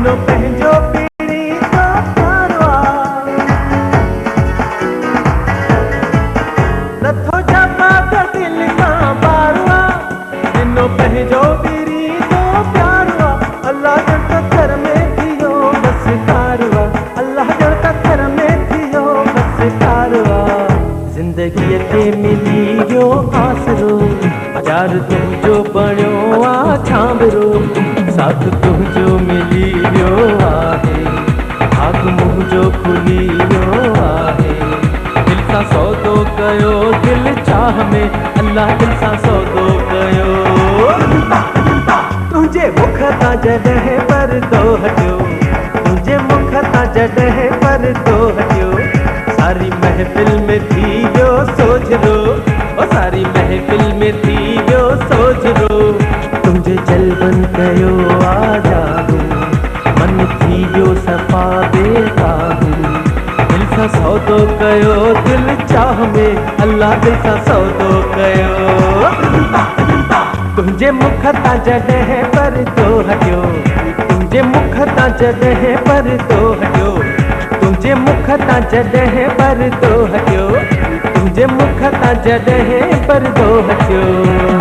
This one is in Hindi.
जिनो पंहिंजो पीड़ी तो प्यारो नथो जवाब दिल सां बारो जिनो पंहिंजो पीड़ी तो प्यारो अल्लाह जण तकर में थियो बस कारवा अल्लाह जण तकर में थियो बस कारवा जिंदगी के मिली वियो आसरो प्यार तुझो बणियो आ छांबरो साथ तुझो मिली वियो आहे भाग मुंहिंजो खुली वियो आहे दिल सां सौदो कयो दिल चाह में अल्लाह दिल सां सौदो कयो तुंहिंजे मुख तां जॾहिं परदो हटियो तुंहिंजे मुख तां जॾहिं परदो हटियो सारी महफिल में थी वियो सोझरो ओ सारी महफिल में थी वियो सोझरो तुंहिंजे जलबन कयो आजादू मन थी वियो सफ़ा बेकाबू दिल सां सौदो कयो दिल चाह में अल्लाह दिल सां सौदो कयो तुंहिंजे मुख तां जॾहिं परदो हटियो तुंहिंजे मुख तां जॾहिं परदो हटियो तुंहिंजे मुख तां जॾहिं परदो हटियो तुंहिंजे मुख तां जॾहिं परदो हटियो